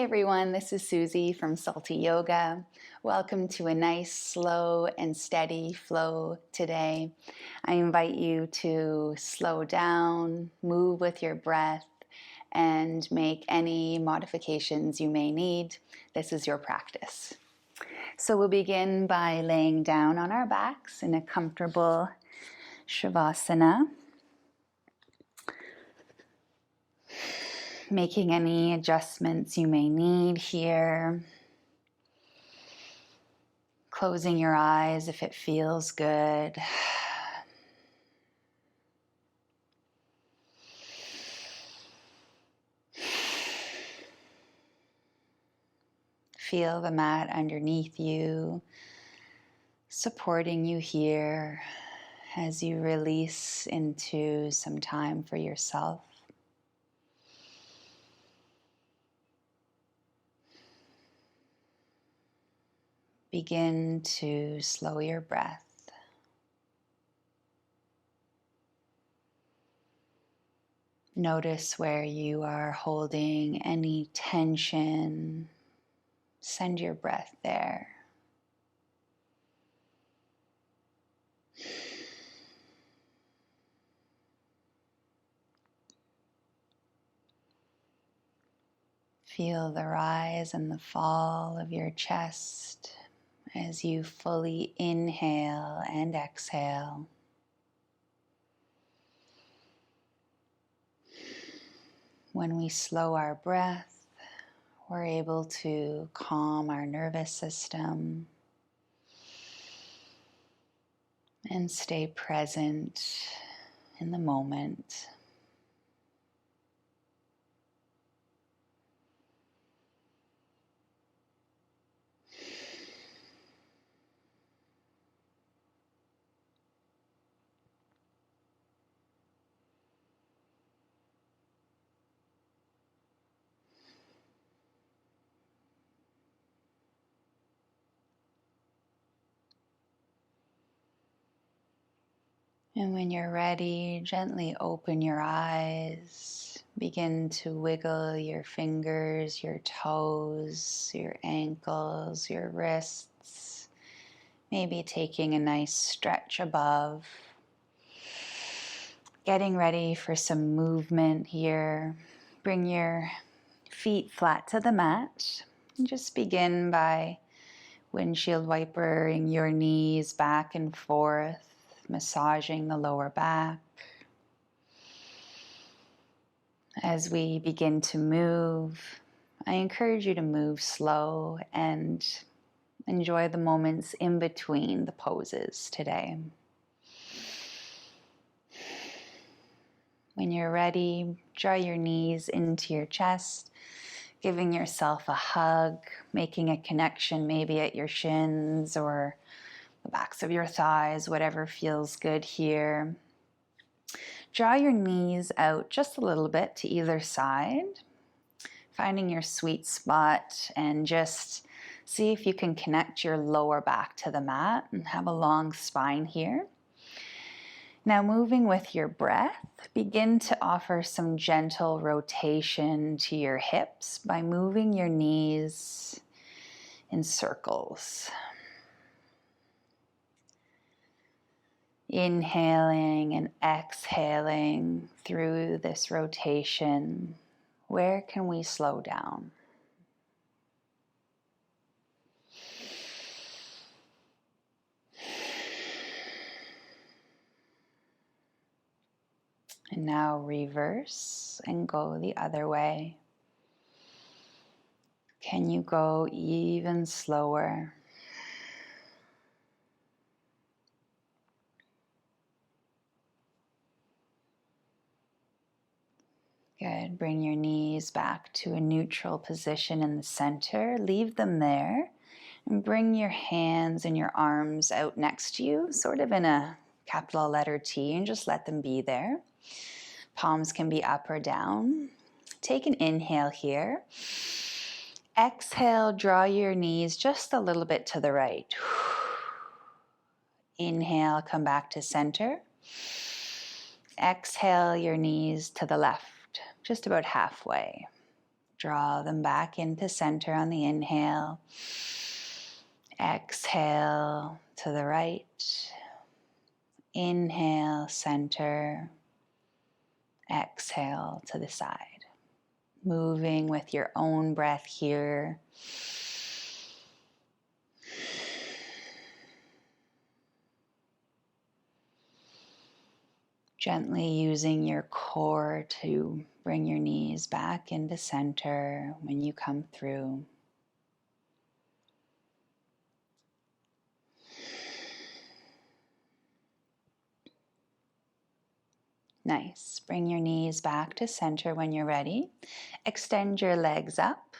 everyone, this is Susie from Salty Yoga. Welcome to a nice, slow and steady flow today. I invite you to slow down, move with your breath, and make any modifications you may need. This is your practice. So we'll begin by laying down on our backs in a comfortable Shavasana. Making any adjustments you may need here. Closing your eyes if it feels good. Feel the mat underneath you, supporting you here as you release into some time for yourself. Begin to slow your breath. Notice where you are holding any tension. Send your breath there. Feel the rise and the fall of your chest as you fully inhale and exhale. When we slow our breath, we're able to calm our nervous system and stay present in the moment. And when you're ready, gently open your eyes. Begin to wiggle your fingers, your toes, your ankles, your wrists. Maybe taking a nice stretch above. Getting ready for some movement here. Bring your feet flat to the mat. And just begin by windshield wipering your knees back and forth. Massaging the lower back. As we begin to move, I encourage you to move slow and enjoy the moments in between the poses today. When you're ready, draw your knees into your chest, giving yourself a hug, making a connection maybe at your shins or the backs of your thighs, whatever feels good here. Draw your knees out just a little bit to either side, finding your sweet spot, and just see if you can connect your lower back to the mat and have a long spine here. Now moving with your breath, begin to offer some gentle rotation to your hips by moving your knees in circles. Inhaling and exhaling through this rotation. Where can we slow down? And now reverse and go the other way. Can you go even slower? Good. Bring your knees back to a neutral position in the center. Leave them there. And bring your hands and your arms out next to you, sort of in a capital letter T, and just let them be there. Palms can be up or down. Take an inhale here. Exhale, draw your knees just a little bit to the right. Inhale, come back to center. Exhale your knees to the left, just about halfway. Draw them back into center on the inhale. Exhale to the right. Inhale, center. Exhale to the side. Moving with your own breath here. Gently using your core to bring your knees back into center when you come through. Nice. Bring your knees back to center when you're ready. Extend your legs up.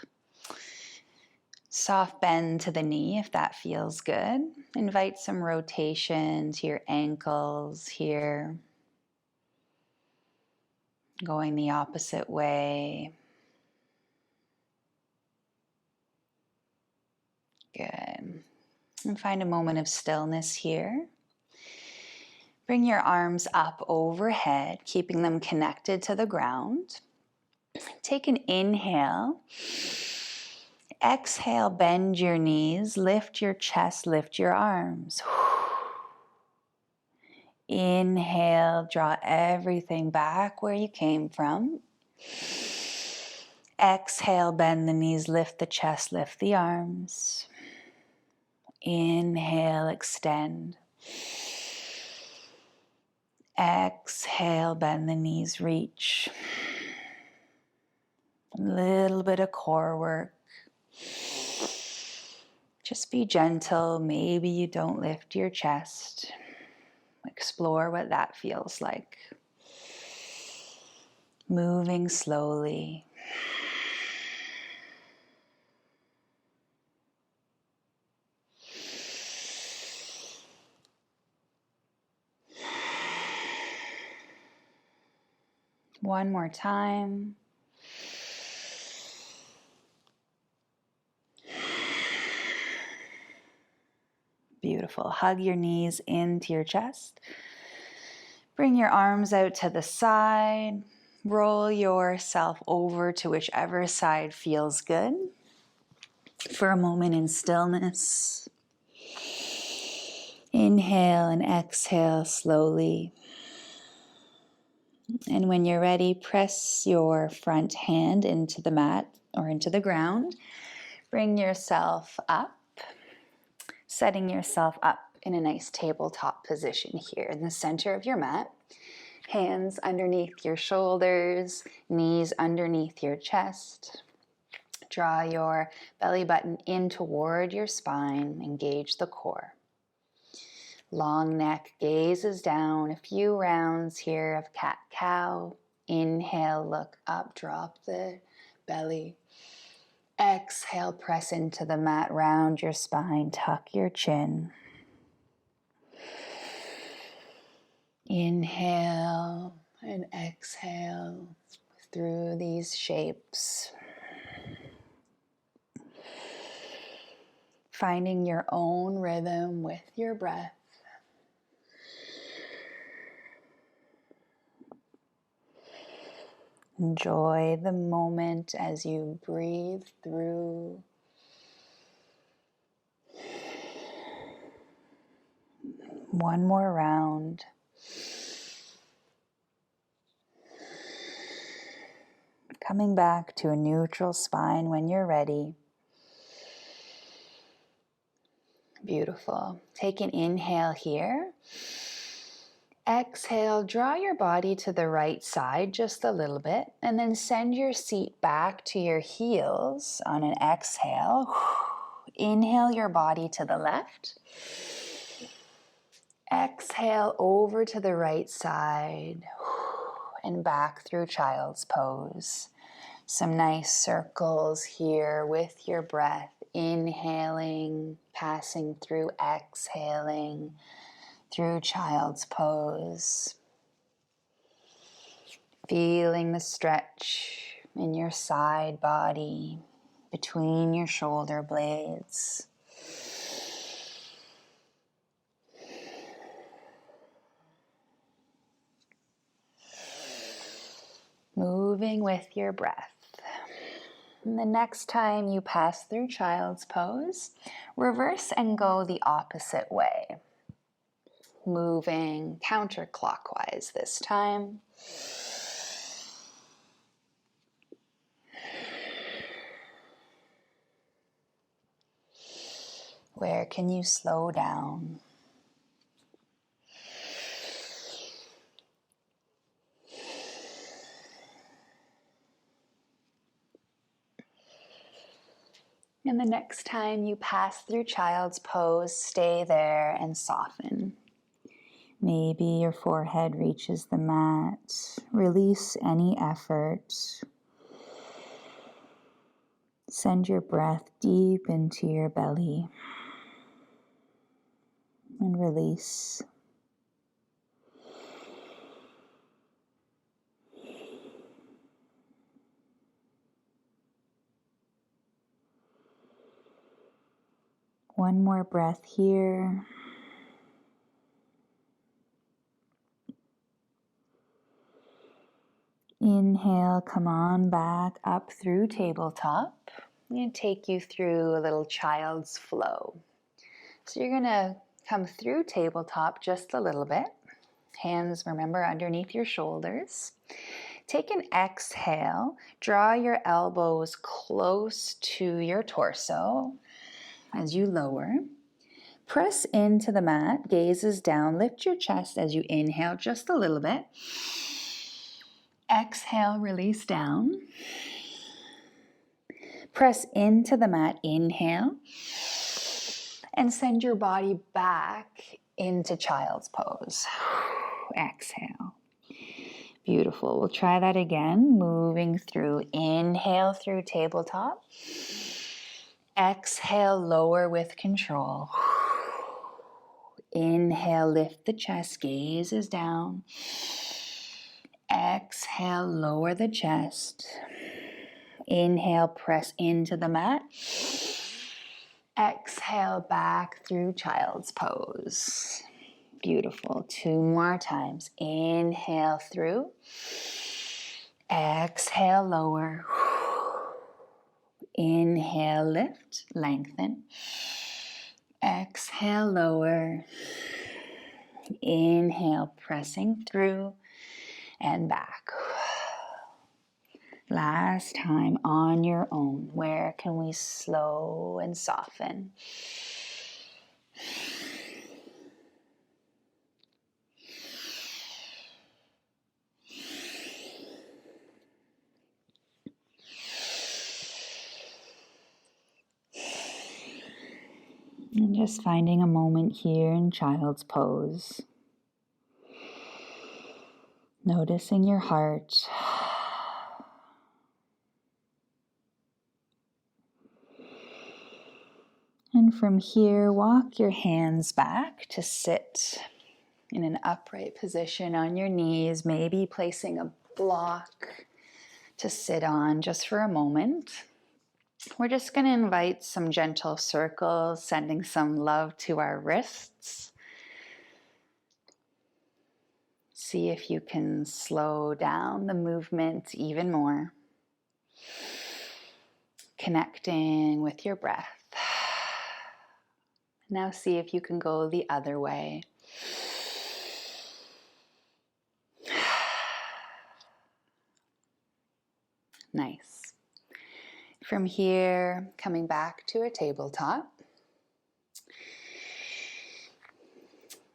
Soft bend to the knee if that feels good. Invite some rotation to your ankles here. Going the opposite way. Good. And find a moment of stillness here. Bring your arms up overhead, keeping them connected to the ground. Take an inhale. Exhale, bend your knees, lift your chest, lift your arms. Inhale, draw everything back where you came from. Exhale, bend the knees, lift the chest, lift the arms. Inhale, extend. Exhale, bend the knees, reach. A little bit of core work. Just be gentle. Maybe you don't lift your chest. Explore what that feels like. Moving slowly. One more time. Beautiful. Hug your knees into your chest. Bring your arms out to the side. Roll yourself over to whichever side feels good. For a moment in stillness. Inhale and exhale slowly. And when you're ready, press your front hand into the mat or into the ground. Bring yourself up. Setting yourself up in a nice tabletop position here in the center of your mat. Hands underneath your shoulders, knees underneath your chest. Draw your belly button in toward your spine, engage the core. Long neck gazes down, a few rounds here of cat-cow. Inhale, look up, drop the belly. Exhale, press into the mat, round your spine, tuck your chin. Inhale and exhale through these shapes. Finding your own rhythm with your breath. Enjoy the moment as you breathe through. One more round. Coming back to a neutral spine when you're ready. Beautiful. Take an inhale here. Exhale, draw your body to the right side just a little bit, and then send your seat back to your heels on an exhale. Inhale your body to the left. Exhale over to the right side and back through child's pose. Some nice circles here with your breath. Inhaling, passing through, exhaling through child's pose. Feeling the stretch in your side body, between your shoulder blades. Moving with your breath. And the next time you pass through child's pose, reverse and go the opposite way, moving counterclockwise this time. Where can you slow down? And the next time you pass through child's pose, stay there and soften. Maybe your forehead reaches the mat. Release any effort. Send your breath deep into your belly and release. One more breath here. Inhale, come on back up through tabletop. I'm going to take you through a little child's flow. So you're going to come through tabletop just a little bit. Hands, remember, underneath your shoulders. Take an exhale. Draw your elbows close to your torso as you lower. Press into the mat, gazes down. Lift your chest as you inhale just a little bit. Exhale, release down. Press into the mat, inhale. And send your body back into child's pose. Exhale. Beautiful. We'll try that again. Moving through. Inhale through tabletop. Exhale, lower with control. Inhale, lift the chest, gaze is down. Exhale, lower the chest. Inhale, press into the mat. Exhale, back through child's pose. Beautiful. 2 more times. Inhale through. Exhale, lower. Inhale, lift, lengthen. Exhale, lower. Inhale, pressing through and back. Last time on your own. Where can we slow and soften? And just finding a moment here in child's pose. Noticing your heart. And from here, walk your hands back to sit in an upright position on your knees, maybe placing a block to sit on just for a moment. We're just going to invite some gentle circles, sending some love to our wrists. See if you can slow down the movement even more. Connecting with your breath. Now see if you can go the other way. Nice. From here, coming back to a tabletop.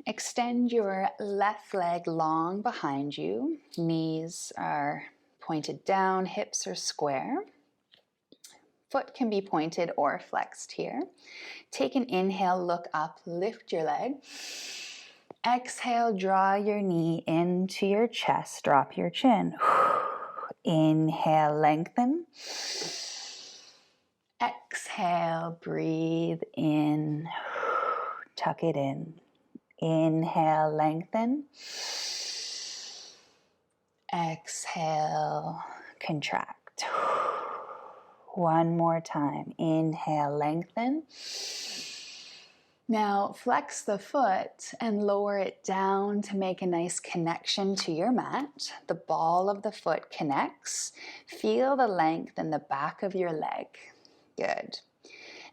Extend your left leg long behind you. Knees are pointed down, hips are square. Foot can be pointed or flexed here. Take an inhale, look up, lift your leg. Exhale, draw your knee into your chest, drop your chin. Inhale, lengthen. Exhale, breathe in, tuck it in. Inhale, lengthen. Exhale, contract. One more time. Inhale, lengthen. Now flex the foot and lower it down to make a nice connection to your mat. The ball of the foot connects. Feel the length in the back of your leg. Good.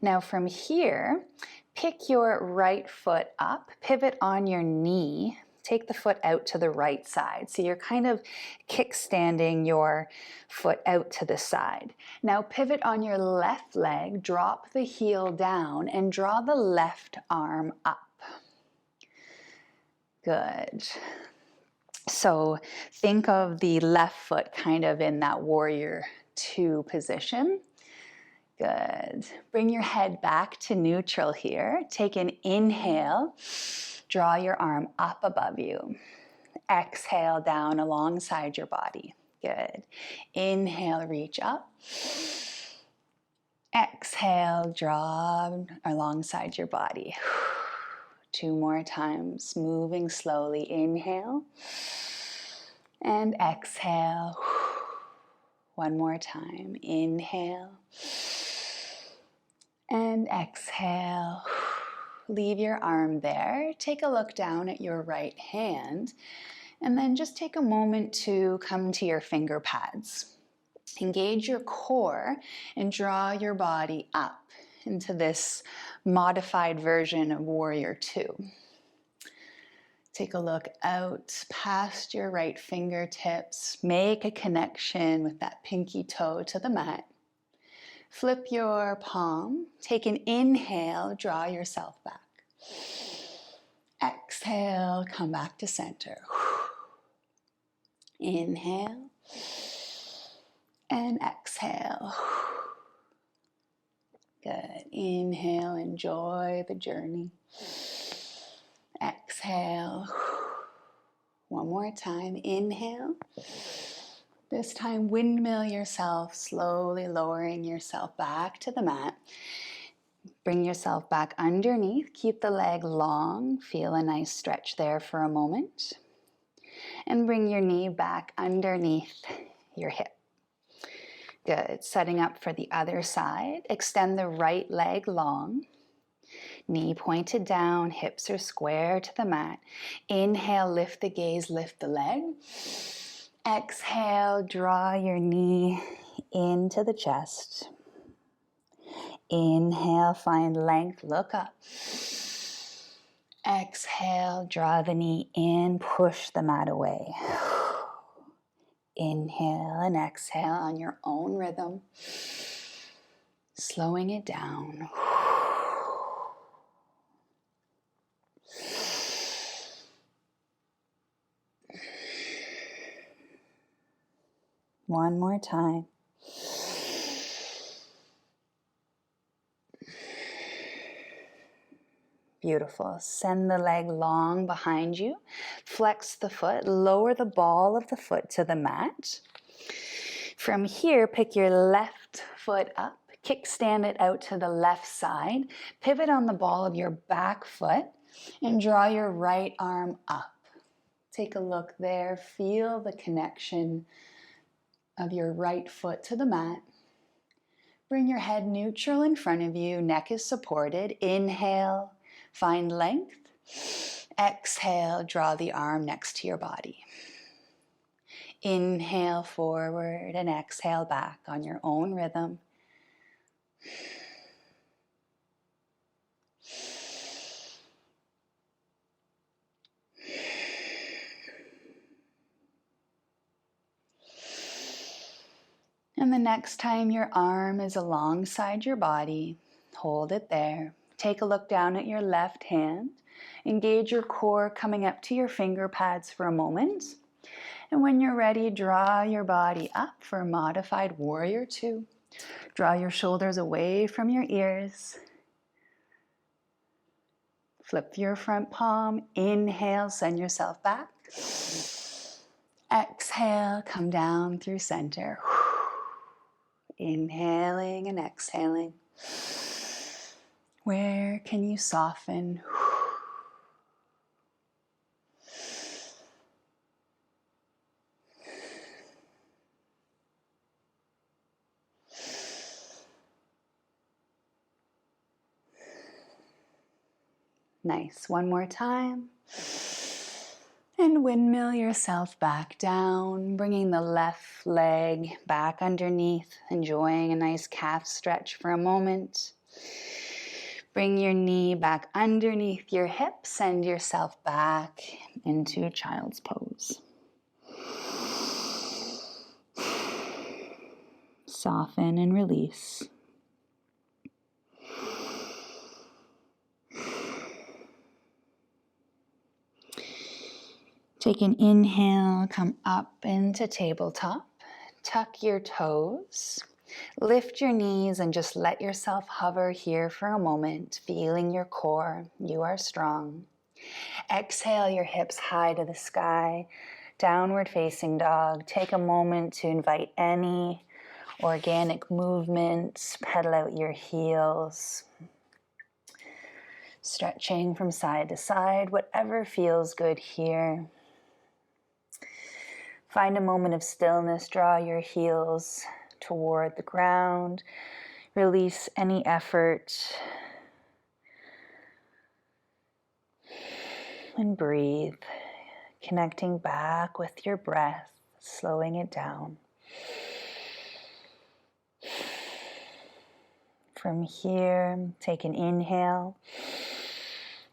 Now from here, pick your right foot up, pivot on your knee, take the foot out to the right side. So you're kind of kickstanding your foot out to the side. Now pivot on your left leg, drop the heel down and draw the left arm up. Good. So think of the left foot kind of in that warrior two position. Good. Bring your head back to neutral here. Take an inhale. Draw your arm up above you. Exhale down alongside your body. Good. Inhale, reach up. Exhale, draw alongside your body. 2 more times, moving slowly. Inhale and exhale. 1 more time. Inhale and exhale. Leave your arm there. Take a look down at your right hand and then just take a moment to come to your finger pads. Engage your core and draw your body up into this modified version of Warrior Two. Take a look out past your right fingertips. Make a connection with that pinky toe to the mat. Flip your palm. Take an inhale, draw yourself back. Exhale, come back to center. Inhale and exhale. Good. Inhale, enjoy the journey. Exhale. 1 more time. Inhale. This time, windmill yourself, slowly lowering yourself back to the mat. Bring yourself back underneath. Keep the leg long. Feel a nice stretch there for a moment. And bring your knee back underneath your hip. Good. Setting up for the other side. Extend the right leg long. Knee pointed down, hips are square to the mat. Inhale, lift the gaze, lift the leg. Exhale, draw your knee into the chest. Inhale, find length, look up. Exhale, draw the knee in, push the mat away. Inhale and exhale on your own rhythm. Slowing it down. One more time. Beautiful. Send the leg long behind you. Flex the foot. Lower the ball of the foot to the mat. From here, pick your left foot up. Kickstand it out to the left side. Pivot on the ball of your back foot and draw your right arm up. Take a look there. Feel the connection of your right foot to the mat. Bring your head neutral in front of you. Neck is supported. Inhale. Find length. Exhale, draw the arm next to your body. Inhale forward and exhale back on your own rhythm. And the next time your arm is alongside your body, hold it there. Take a look down at your left hand. Engage your core coming up to your finger pads for a moment. And when you're ready, draw your body up for modified Warrior Two. Draw your shoulders away from your ears. Flip your front palm. Inhale, send yourself back. Exhale, come down through center. Inhaling and exhaling. Where can you soften? Nice. One more time. And windmill yourself back down, bringing the left leg back underneath, enjoying a nice calf stretch for a moment. Bring your knee back underneath your hip, send yourself back into child's pose. Soften and release. Take an inhale, come up into tabletop. Tuck your toes. Lift your knees and just let yourself hover here for a moment, feeling your core. You are strong. Exhale your hips high to the sky. Downward facing dog. Take a moment to invite any organic movements. Pedal out your heels. Stretching from side to side, whatever feels good here. Find a moment of stillness. Draw your heels toward the ground. Release any effort. And breathe, connecting back with your breath, slowing it down. From here, take an inhale.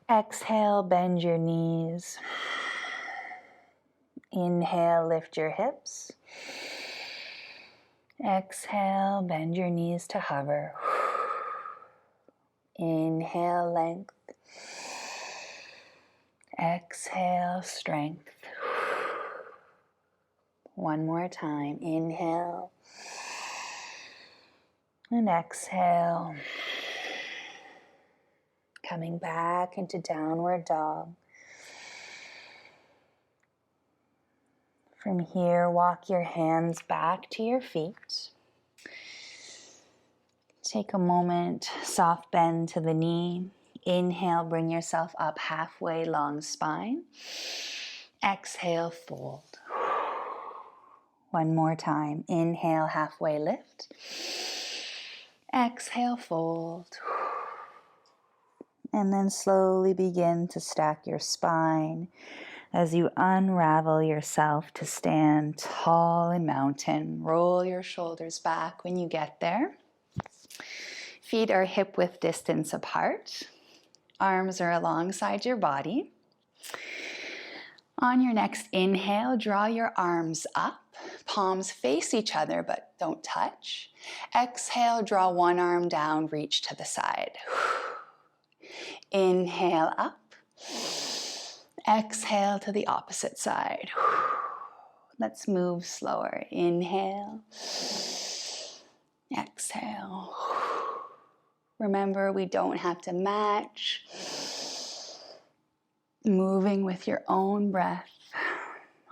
Exhale, bend your knees. Inhale, lift your hips. Exhale, bend your knees to hover. Inhale, length. Exhale, strength. One more time. Inhale. And exhale. Coming back into downward dog. From here, walk your hands back to your feet. Take a moment, soft bend to the knee. Inhale, bring yourself up halfway, long spine. Exhale, fold. One more time. Inhale, halfway lift. Exhale, fold. And then slowly begin to stack your spine as you unravel yourself to stand tall in mountain. Roll your shoulders back when you get there. Feet are hip-width distance apart. Arms are alongside your body. On your next inhale, draw your arms up. Palms face each other, but don't touch. Exhale, draw one arm down, reach to the side. Inhale up. Exhale to the opposite side. Let's move slower. Inhale. Exhale. Remember, we don't have to match. Moving with your own breath,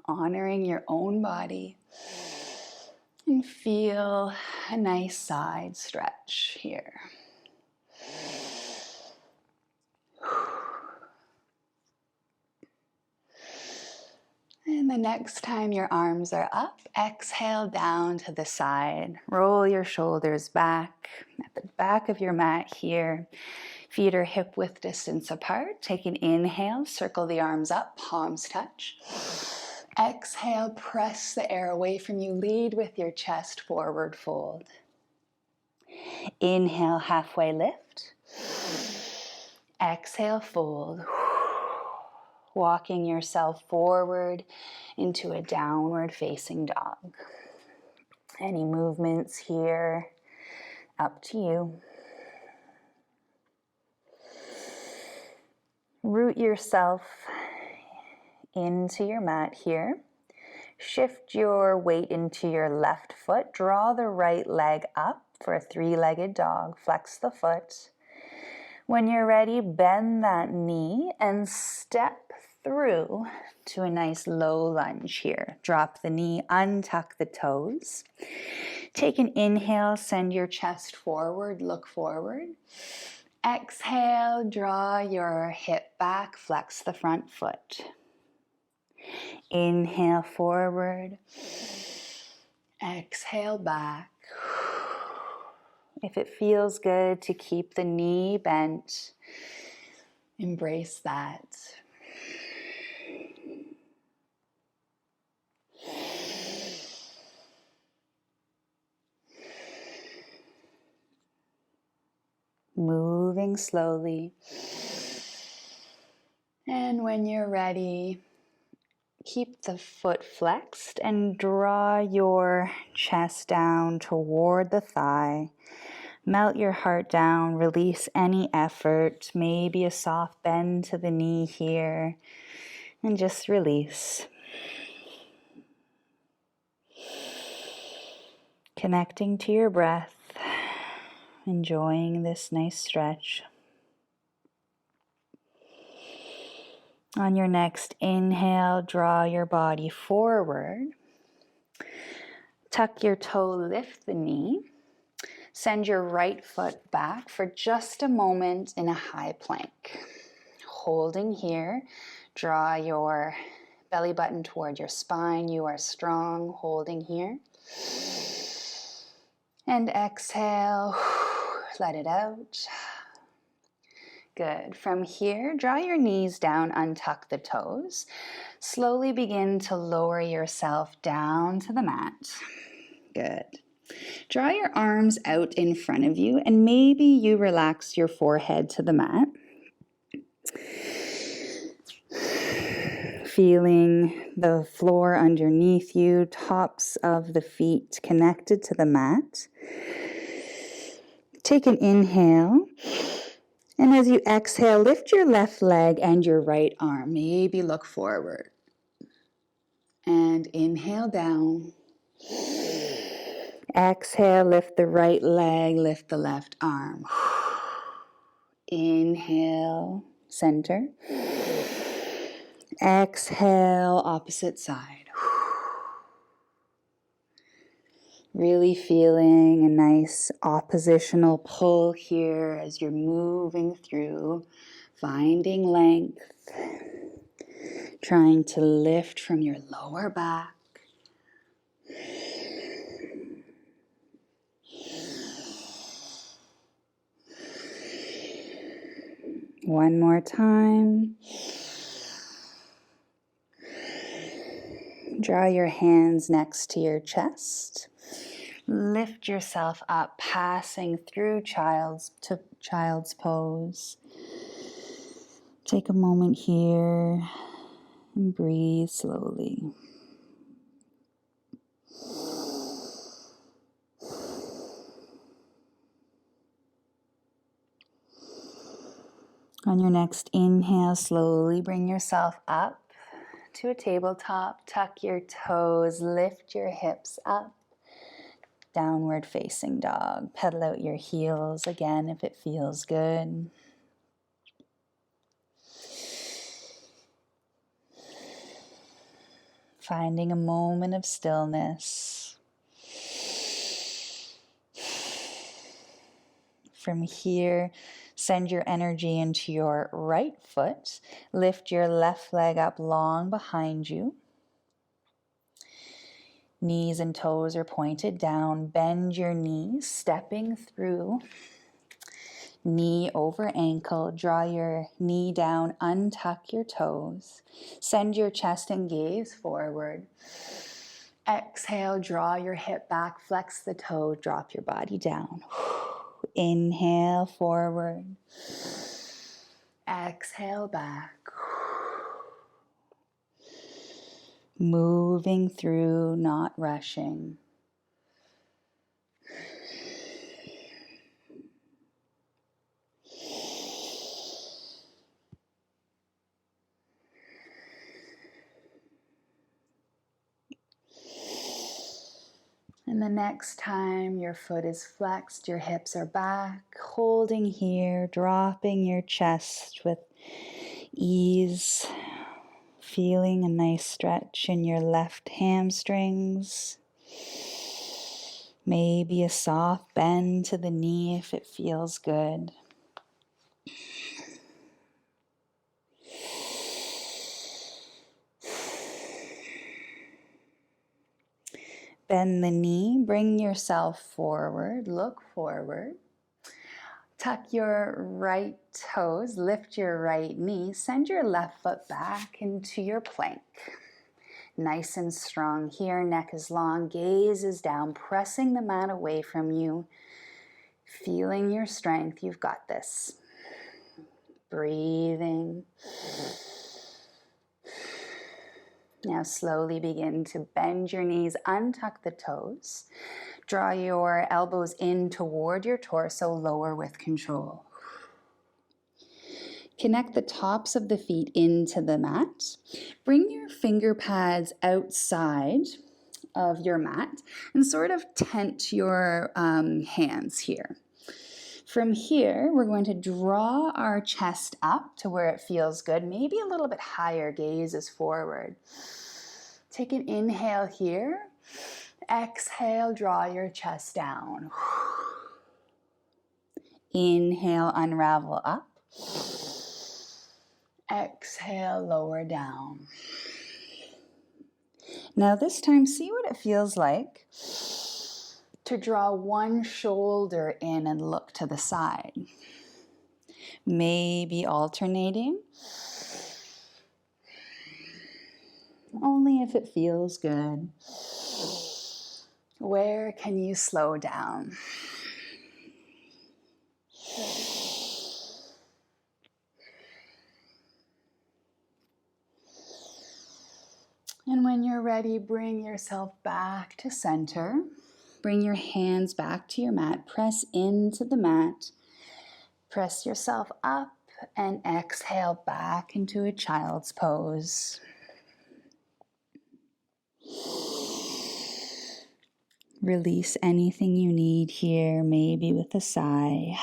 honoring your own body, and feel a nice side stretch here. And the next time your arms are up, exhale down to the side. Roll your shoulders back at the back of your mat here. Feet are hip-width distance apart. Take an inhale, circle the arms up, palms touch. Exhale, press the air away from you. Lead with your chest, forward fold. Inhale, halfway lift. Exhale, fold. Walking yourself forward into a downward facing dog. Any movements here, up to you. Root yourself into your mat here. Shift your weight into your left foot. Draw the right leg up for a three-legged dog. Flex the foot. When you're ready, bend that knee and step through to a nice low lunge here. Drop the knee, untuck the toes. Take an inhale, send your chest forward, look forward. Exhale, draw your hip back, flex the front foot. Inhale forward. Exhale back. If it feels good to keep the knee bent, Embrace that. Moving slowly. And when you're ready, keep the foot flexed and draw your chest down toward the thigh. Melt your heart down, release any effort, maybe a soft bend to the knee here, and just release. Connecting to your breath, enjoying this nice stretch. On your next inhale, draw your body forward. Tuck your toe, lift the knee. Send your right foot back for just a moment in a high plank. Holding here, draw your belly button toward your spine. You are strong, holding here. And exhale, let it out. Good. From here, draw your knees down, untuck the toes. Slowly begin to lower yourself down to the mat. Good. Draw your arms out in front of you, and maybe you relax your forehead to the mat. Feeling the floor underneath you, tops of the feet connected to the mat. Take an inhale. And as you exhale, lift your left leg and your right arm. Maybe look forward. And inhale down. Exhale, lift the right leg, lift the left arm. Inhale, center. Exhale, opposite side. Really feeling a nice oppositional pull here as you're moving through, finding length, trying to lift from your lower back. One more time. Draw your hands next to your chest. Lift yourself up, passing through child's pose. Take a moment here and breathe slowly. On your next inhale, slowly bring yourself up to a tabletop. Tuck your toes, lift your hips up. Downward facing dog. Pedal out your heels again if it feels good. Finding a moment of stillness. From here, send your energy into your right foot. Lift your left leg up long behind you. Knees and toes are pointed down. Bend your knees, stepping through. Knee over ankle. Draw your knee down, untuck your toes. Send your chest and gaze forward. Exhale, draw your hip back, flex the toe, drop your body down. Inhale, forward. Exhale, back. Moving through, not rushing. And the next time your foot is flexed, your hips are back, holding here, dropping your chest with ease, feeling a nice stretch in your left hamstrings. Maybe a soft bend to the knee if it feels good. Bend the knee, bring yourself forward, look forward. Tuck your right toes, lift your right knee, send your left foot back into your plank. Nice and strong here, neck is long, gaze is down, pressing the mat away from you. Feeling your strength, you've got this. Breathing. Now slowly begin to bend your knees, untuck the toes. Draw your elbows in toward your torso, lower with control. Connect the tops of the feet into the mat. Bring your finger pads outside of your mat and sort of tent your hands here. From here, we're going to draw our chest up to where it feels good, maybe a little bit higher, gaze is forward. Take an inhale here. Exhale, draw your chest down. Inhale, unravel up. Exhale, lower down. Now this time, see what it feels like to draw one shoulder in and look to the side. Maybe alternating. Only if it feels good. Where can you slow down? And when you're ready, bring yourself back to center. Bring your hands back to your mat. Press into the mat. Press yourself up and exhale back into a child's pose. Release anything you need here, maybe with a sigh.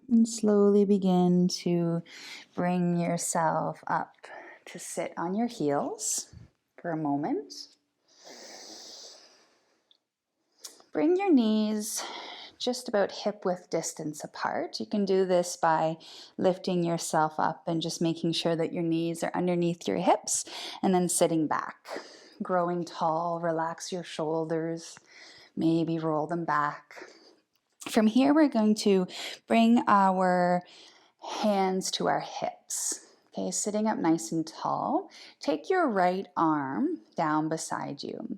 And slowly begin to bring yourself up to sit on your heels for a moment. Bring your knees just about hip width distance apart. You can do this by lifting yourself up and just making sure that your knees are underneath your hips and then sitting back. Growing tall, relax your shoulders, maybe roll them back. From here, we're going to bring our hands to our hips. Okay, sitting up nice and tall. Take your right arm down beside you.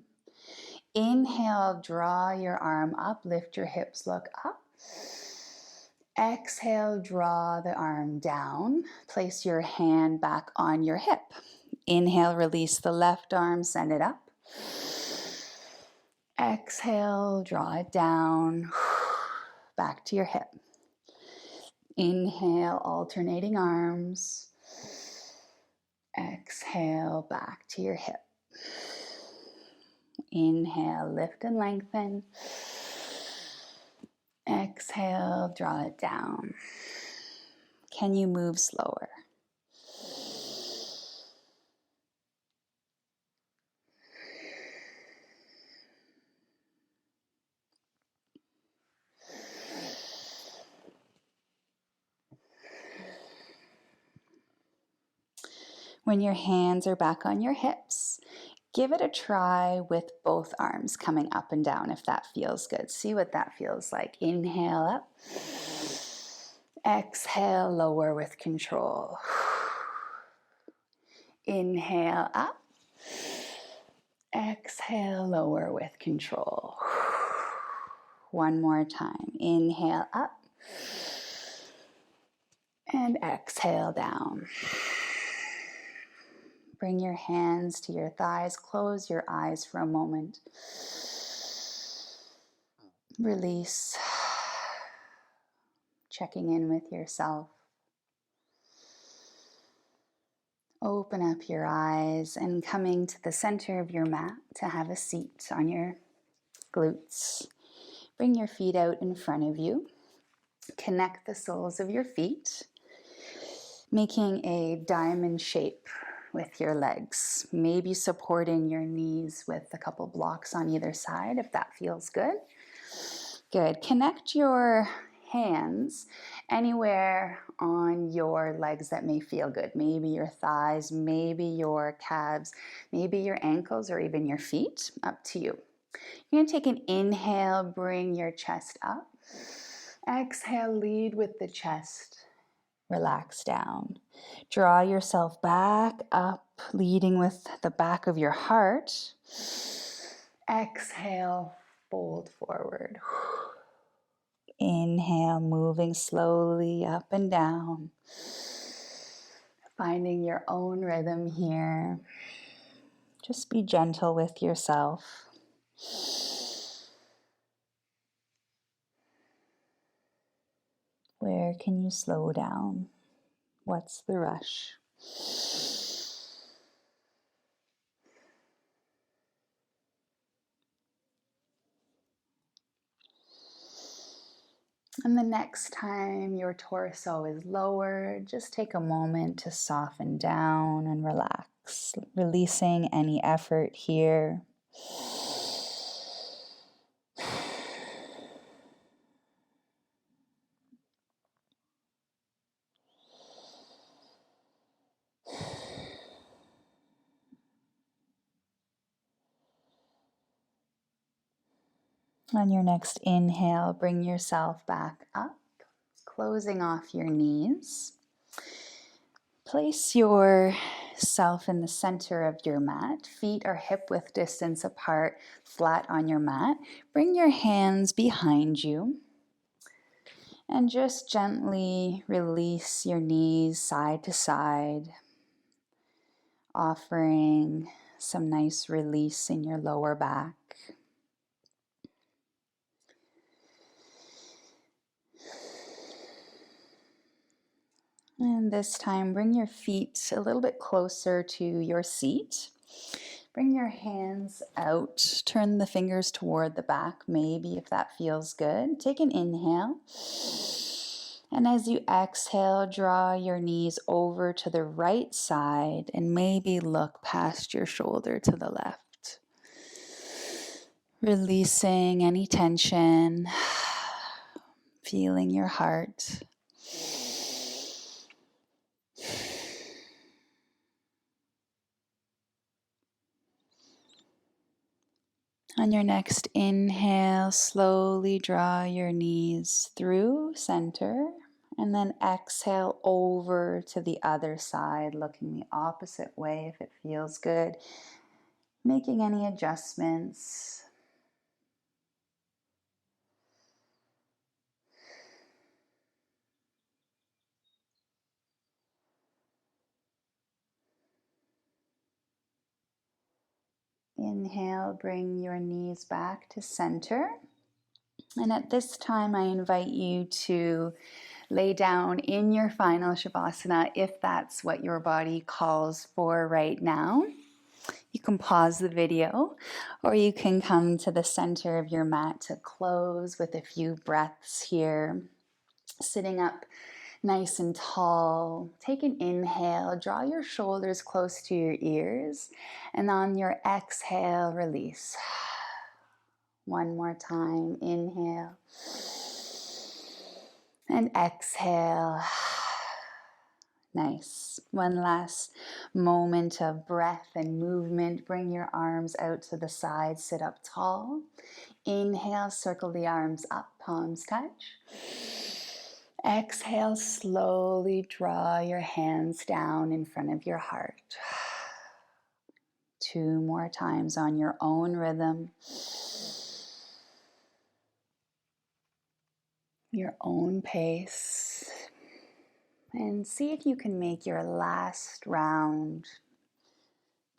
Inhale, draw your arm up, lift your hips, look up. Exhale, draw the arm down. Place your hand back on your hip. Inhale, release the left arm, send it up. Exhale, draw it down, back to your hip. Inhale, alternating arms. Exhale, back to your hip. Inhale, lift and lengthen. Exhale, draw it down. Can you move slower? When your hands are back on your hips, give it a try with both arms coming up and down if that feels good. See what that feels like. Inhale up. Exhale, lower with control. Inhale up. Exhale, lower with control. One more time. Inhale up. And exhale down. Bring your hands to your thighs. Close your eyes for a moment. Release. Checking in with yourself. Open up your eyes and coming to the center of your mat to have a seat on your glutes. Bring your feet out in front of you. Connect the soles of your feet, making a diamond shape with your legs. Maybe supporting your knees with a couple blocks on either side if that feels good. Good. Connect your hands anywhere on your legs that may feel good. Maybe your thighs, maybe your calves, maybe your ankles, or even your feet. Up to you. You're going to take an inhale, bring your chest up. Exhale, lead with the chest. Relax down. Draw yourself back up, leading with the back of your heart. Exhale, fold forward. Inhale, moving slowly up and down. Finding your own rhythm here. Just be gentle with yourself. Where can you slow down? What's the rush? And the next time your torso is lowered, just take a moment to soften down and relax, releasing any effort here. On your next inhale, bring yourself back up, closing off your knees. Place yourself in the center of your mat. Feet are hip-width distance apart, flat on your mat. Bring your hands behind you. And just gently release your knees side to side, offering some nice release in your lower back. And this time, bring your feet a little bit closer to your seat. Bring your hands out. Turn the fingers toward the back, maybe if that feels good. Take an inhale. And as you exhale, draw your knees over to the right side and maybe look past your shoulder to the left. Releasing any tension, feeling your heart. On your next inhale, slowly draw your knees through center and then exhale over to the other side, looking the opposite way if it feels good. Making any adjustments. Inhale, bring your knees back to center. And at this time, I invite you to lay down in your final Shavasana if that's what your body calls for right now. You can pause the video, or you can come to the center of your mat to close with a few breaths here. Sitting up nice and tall. Take an inhale, draw your shoulders close to your ears, and on your exhale, release. One more time, inhale and exhale. Nice. One last moment of breath and movement. Bring your arms out to the side, sit up tall. Inhale, circle the arms up, palms touch. Exhale, slowly draw your hands down in front of your heart. 2 more times on your own rhythm. Your own pace. And see if you can make your last round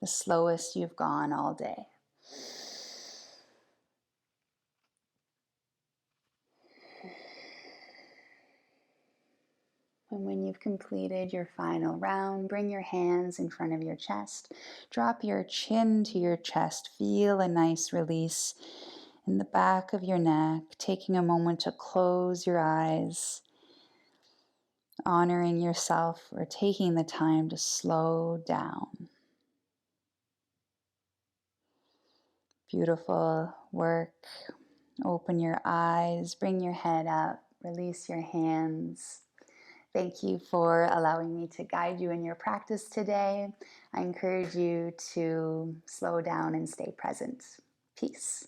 the slowest you've gone all day. And when you've completed your final round, bring your hands in front of your chest. Drop your chin to your chest. Feel a nice release in the back of your neck. Taking a moment to close your eyes. Honoring yourself or taking the time to slow down. Beautiful work. Open your eyes. Bring your head up. Release your hands. Thank you for allowing me to guide you in your practice today. I encourage you to slow down and stay present. Peace.